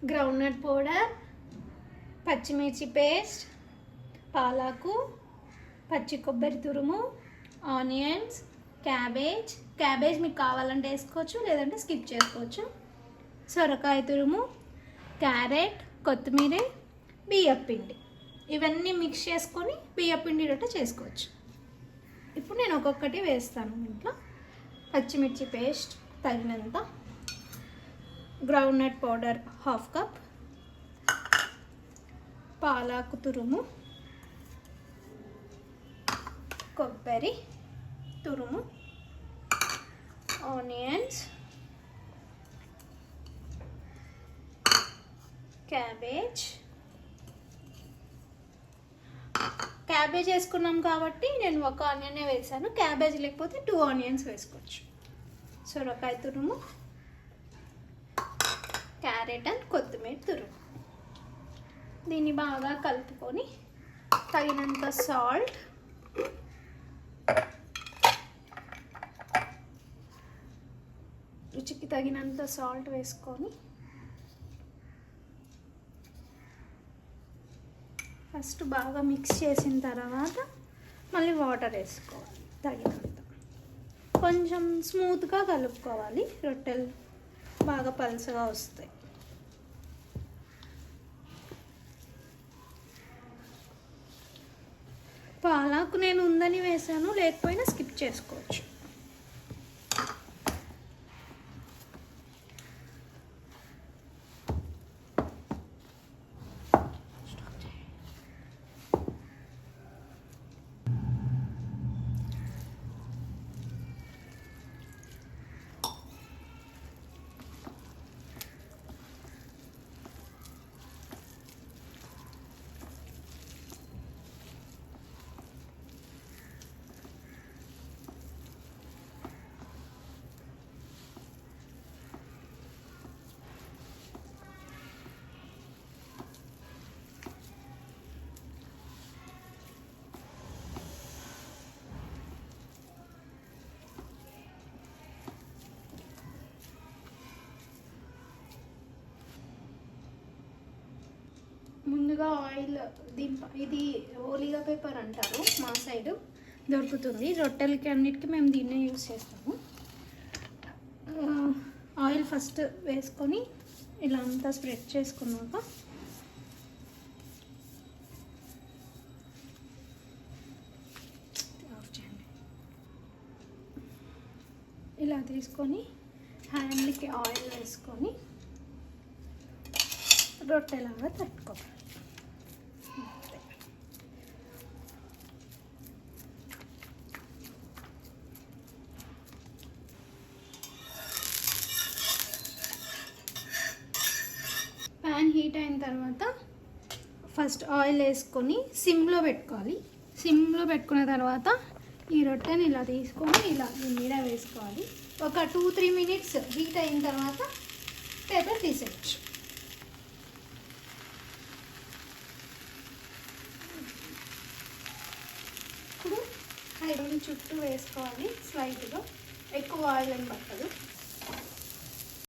Groundnut powder, పచ్చిమిర్చి paste, పాలాకు, పచ్చి కొబ్బరి తురుము, ఆనియన్స్, క్యాబేజ్ మీకు కావాలంటే వేసుకోవచ్చు, లేదంటే స్కిప్ చేసుకోవచ్చు, సొరకాయ తురుము, క్యారెట్, కొత్తిమీర, బియ్యపిండి. ఇవన్నీ మిక్స్ చేసుకొని బియ్యపిండి రొట్టె చేసుకోవచ్చు. ఇప్పుడు నేను ఒక్కొక్కటి వేస్తాను. ఇంట్లో పచ్చిమిర్చి పేస్ట్ తగినంత, గ్రౌండ్నట్ పౌడర్ 1/2 కప్, పాలాకు తురుము, కొబ్బరి తురుము, ఆనియన్స్, క్యాబేజ్ వేసుకున్నాం కాబట్టి నేను 1 ఆనియనే వేసాను. క్యాబేజ్ లేకపోతే 2 ఆనియన్స్ వేసుకోవచ్చు. సొరకాయ తురుము, క్యారెట్ అండ్ కొత్తిమీర తురుము. దీన్ని బాగా కలుపుకొని తగినంత సాల్ట్, రుచికి తగినంత సాల్ట్ వేసుకొని ఫస్ట్ బాగా మిక్స్ చేసిన తర్వాత మళ్ళీ వాటర్ వేసుకోవాలి తగినంత. కొంచెం స్మూత్గా కలుపుకోవాలి, రొట్టెలు బాగా పలుచగా వస్తాయి. పాలాకు నేను ఉందని వేసాను, లేకపోయినా స్కిప్ చేసుకోవచ్చు. ముందుగా ఆయిల్ ఇది ఓలిగా పేపర్ అంటారు, మా సైడు దొరుకుతుంది. రొట్టెలకి అన్నిటికీ మేము దీన్నే యూజ్ చేస్తాము. ఆయిల్ ఫస్ట్ వేసుకొని ఇలా అంతా స్ప్రెడ్ చేసుకున్నాక ఇలా తీసుకొని హ్యాండ్కి ఆయిల్ వేసుకొని రొట్టెలాగా తట్టుకోవాలి. ప్యాన్ హీట్ అయిన తర్వాత ఫస్ట్ ఆయిల్ వేసుకొని సిమ్లో పెట్టుకోవాలి. సిమ్లో పెట్టుకున్న తర్వాత ఈ రొట్టెని ఇలా తీసుకొని ఇలా మీద వేసుకోవాలి. ఒక 2-3 మినిట్స్ హీట్ అయిన తర్వాత పేపర్ తీసేయచ్చు. ఇప్పుడు ఐరన్ చుట్టూ వేసుకోవాలి స్లైట్గా, ఎక్కువ ఆయిల్ అని పట్టదు.